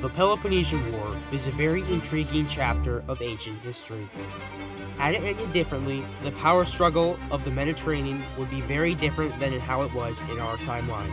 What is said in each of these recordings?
The Peloponnesian War is a very intriguing chapter of ancient history. Had it ended differently, the power struggle of the Mediterranean would be very different than how it was in our timeline.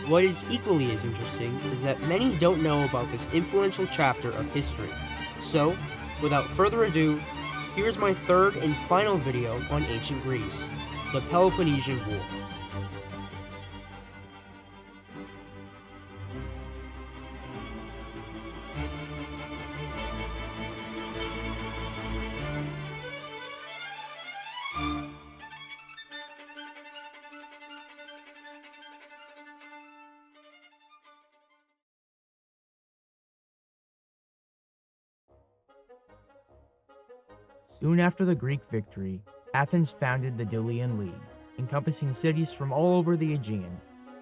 What is equally as interesting is that many don't know about this influential chapter of history. So, without further ado, here's my third and final video on ancient Greece, the Peloponnesian War. Soon after the Greek victory, Athens founded the Delian League, encompassing cities from all over the Aegean.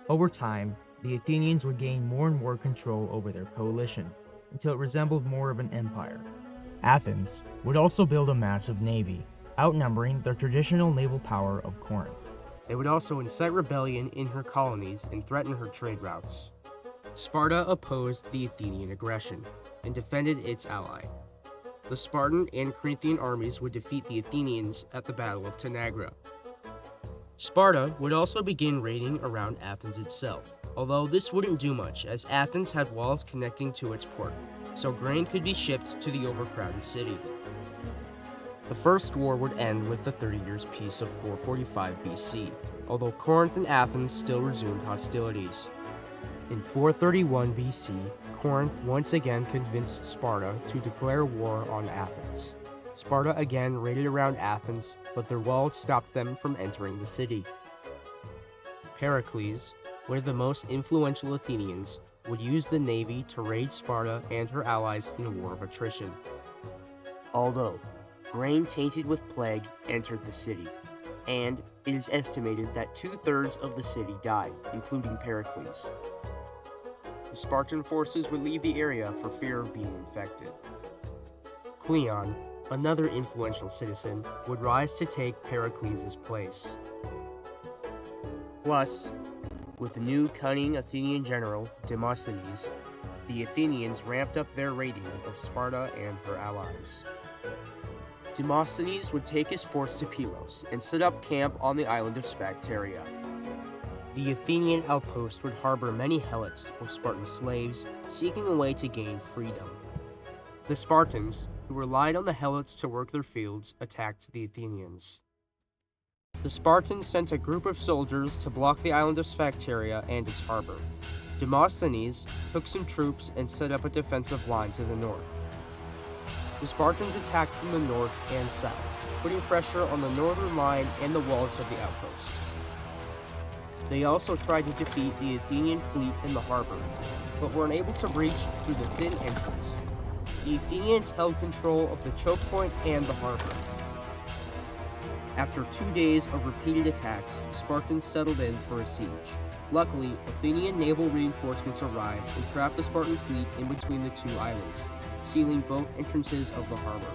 Over time, the Athenians would gain more and more control over their coalition, until it resembled more of an empire. Athens would also build a massive navy, outnumbering their traditional naval power of Corinth. They would also incite rebellion in her colonies and threaten her trade routes. Sparta opposed the Athenian aggression and defended its ally. The Spartan and Corinthian armies would defeat the Athenians at the Battle of Tanagra. Sparta would also begin raiding around Athens itself, although this wouldn't do much as Athens had walls connecting to its port, so grain could be shipped to the overcrowded city. The First War would end with the 30 Years' Peace of 445 BC, although Corinth and Athens still resumed hostilities. In 431 BC, Corinth once again convinced Sparta to declare war on Athens. Sparta again raided around Athens, but their walls stopped them from entering the city. Pericles, one of the most influential Athenians, would use the navy to raid Sparta and her allies in a war of attrition. Although, grain tainted with plague entered the city, and it is estimated that 2/3 of the city died, including Pericles. The Spartan forces would leave the area for fear of being infected. Cleon, another influential citizen, would rise to take Pericles' place. Plus, with the new cunning Athenian general, Demosthenes, the Athenians ramped up their raiding of Sparta and her allies. Demosthenes would take his force to Pylos and set up camp on the island of Sphacteria. The Athenian outpost would harbor many Helots or Spartan slaves seeking a way to gain freedom. The Spartans, who relied on the Helots to work their fields, attacked the Athenians. The Spartans sent a group of soldiers to block the island of Sphacteria and its harbor. Demosthenes took some troops and set up a defensive line to the north. The Spartans attacked from the north and south, putting pressure on the northern line and the walls of the outpost. They also tried to defeat the Athenian fleet in the harbor, but were unable to breach through the thin entrance. The Athenians held control of the choke point and the harbor. After 2 days of repeated attacks, Spartans settled in for a siege. Luckily, Athenian naval reinforcements arrived and trapped the Spartan fleet in between the two islands, sealing both entrances of the harbor.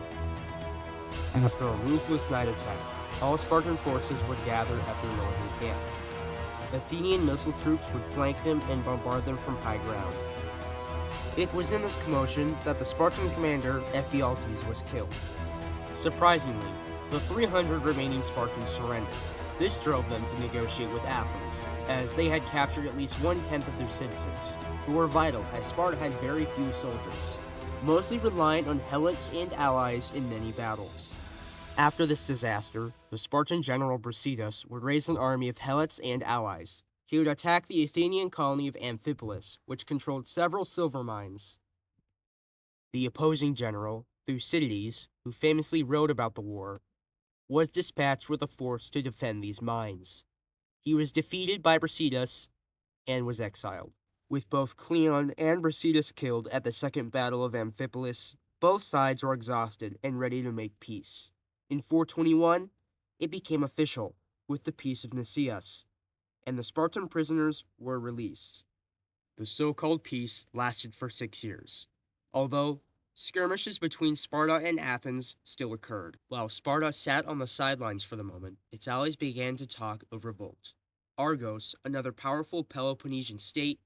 After a ruthless night attack, all Spartan forces would gather at their northern camp. Athenian missile troops would flank them and bombard them from high ground. It was in this commotion that the Spartan commander, Ephialtes, was killed. Surprisingly, the 300 remaining Spartans surrendered. This drove them to negotiate with Athens, as they had captured at least 1/10 of their citizens, who were vital as Sparta had very few soldiers, mostly reliant on Helots and allies in many battles. After this disaster, the Spartan general Brasidas would raise an army of Helots and allies. He would attack the Athenian colony of Amphipolis, which controlled several silver mines. The opposing general, Thucydides, who famously wrote about the war, was dispatched with a force to defend these mines. He was defeated by Brasidas and was exiled. With both Cleon and Brasidas killed at the Second Battle of Amphipolis, both sides were exhausted and ready to make peace. In 421, it became official with the Peace of Nicaeus, and the Spartan prisoners were released. The so-called peace lasted for 6 years, although skirmishes between Sparta and Athens still occurred. While Sparta sat on the sidelines for the moment, its allies began to talk of revolt. Argos, another powerful Peloponnesian state,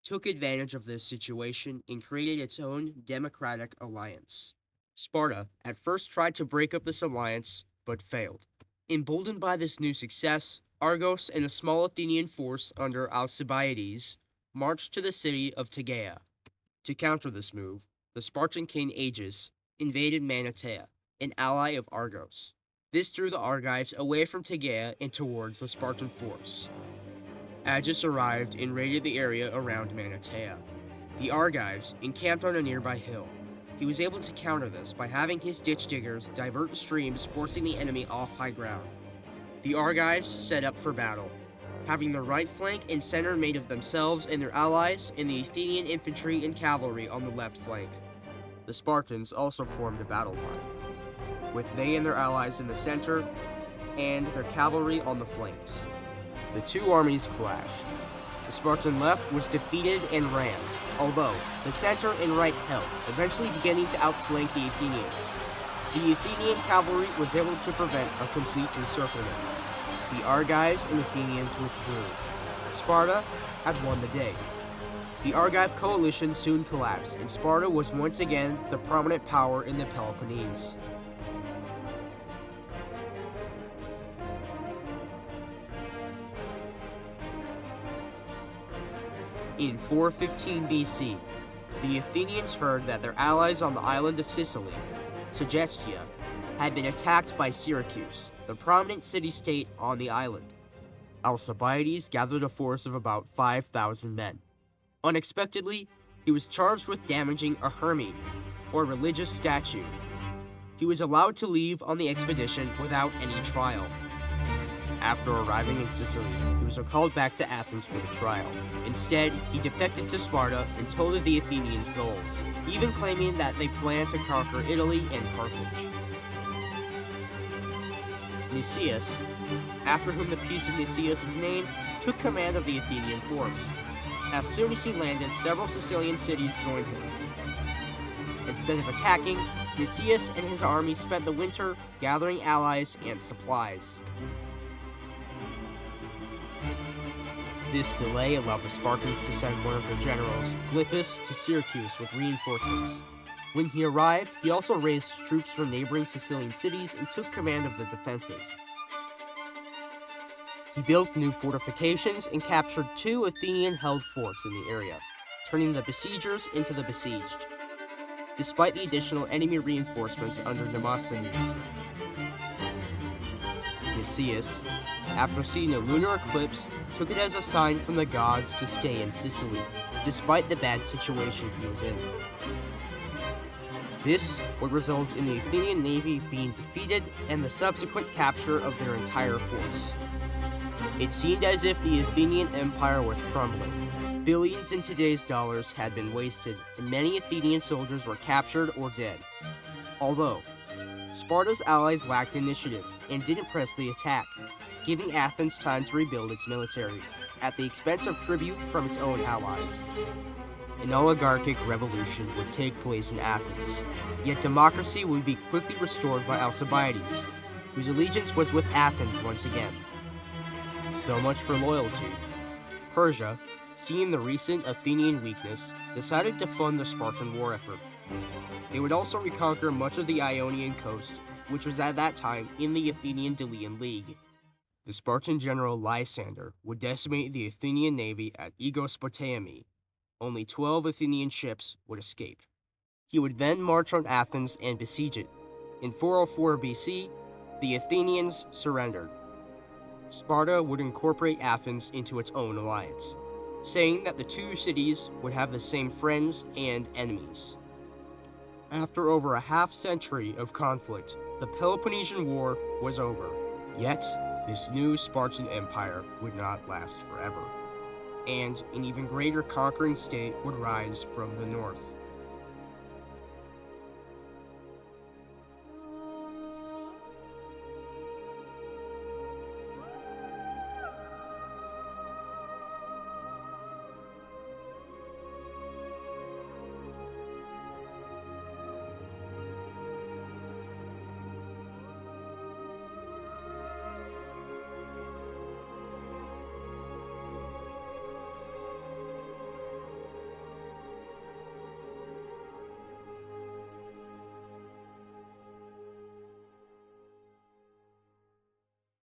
took advantage of this situation and created its own democratic alliance. Sparta at first tried to break up this alliance, but failed. Emboldened by this new success, Argos and a small Athenian force under Alcibiades marched to the city of Tegea. To counter this move, the Spartan king Agis invaded Manatea, an ally of Argos. This drew the Argives away from Tegea and towards the Spartan force. Agis arrived and raided the area around Manatea. The Argives encamped on a nearby hill. He was able to counter this by having his ditch diggers divert streams, forcing the enemy off high ground. The Argives set up for battle, having the right flank and center made of themselves and their allies, and the Athenian infantry and cavalry on the left flank. The Spartans also formed a battle line, with they and their allies in the center, and their cavalry on the flanks. The two armies clashed. The Spartan left was defeated and ran, although the center and right held, eventually beginning to outflank the Athenians. The Athenian cavalry was able to prevent a complete encirclement. The Argives and Athenians withdrew. Sparta had won the day. The Argive coalition soon collapsed, and Sparta was once again the prominent power in the Peloponnese. In 415 BC, the Athenians heard that their allies on the island of Sicily, Segestia, had been attacked by Syracuse, the prominent city-state on the island. Alcibiades gathered a force of about 5,000 men. Unexpectedly, he was charged with damaging a Herme, or religious statue. He was allowed to leave on the expedition without any trial. After arriving in Sicily, he was called back to Athens for the trial. Instead, he defected to Sparta and told of the Athenians' goals, even claiming that they planned to conquer Italy and Carthage. Nicias, after whom the Peace of Nicias is named, took command of the Athenian force. As soon as he landed, several Sicilian cities joined him. Instead of attacking, Nicias and his army spent the winter gathering allies and supplies. This delay allowed the Spartans to send one of their generals, Gylippus, to Syracuse with reinforcements. When he arrived, he also raised troops from neighboring Sicilian cities and took command of the defenses. He built new fortifications and captured 2 Athenian-held forts in the area, turning the besiegers into the besieged, despite the additional enemy reinforcements under Demosthenes. Nicias, after seeing a lunar eclipse, took it as a sign from the gods to stay in Sicily, despite the bad situation he was in. This would result in the Athenian navy being defeated and the subsequent capture of their entire force. It seemed as if the Athenian Empire was crumbling. Billions in today's dollars had been wasted, and many Athenian soldiers were captured or dead. Although, Sparta's allies lacked initiative and didn't press the attack, giving Athens time to rebuild its military, at the expense of tribute from its own allies. An oligarchic revolution would take place in Athens, yet democracy would be quickly restored by Alcibiades, whose allegiance was with Athens once again. So much for loyalty. Persia, seeing the recent Athenian weakness, decided to fund the Spartan war effort. They would also reconquer much of the Ionian coast, which was at that time in the Athenian-Delian League. The Spartan general Lysander would decimate the Athenian navy at Aegospotami. Only 12 Athenian ships would escape. He would then march on Athens and besiege it. In 404 BC, the Athenians surrendered. Sparta would incorporate Athens into its own alliance, saying that the two cities would have the same friends and enemies. After over a half-century of conflict, the Peloponnesian War was over. Yet, this new Spartan empire would not last forever, and an even greater conquering state would rise from the north.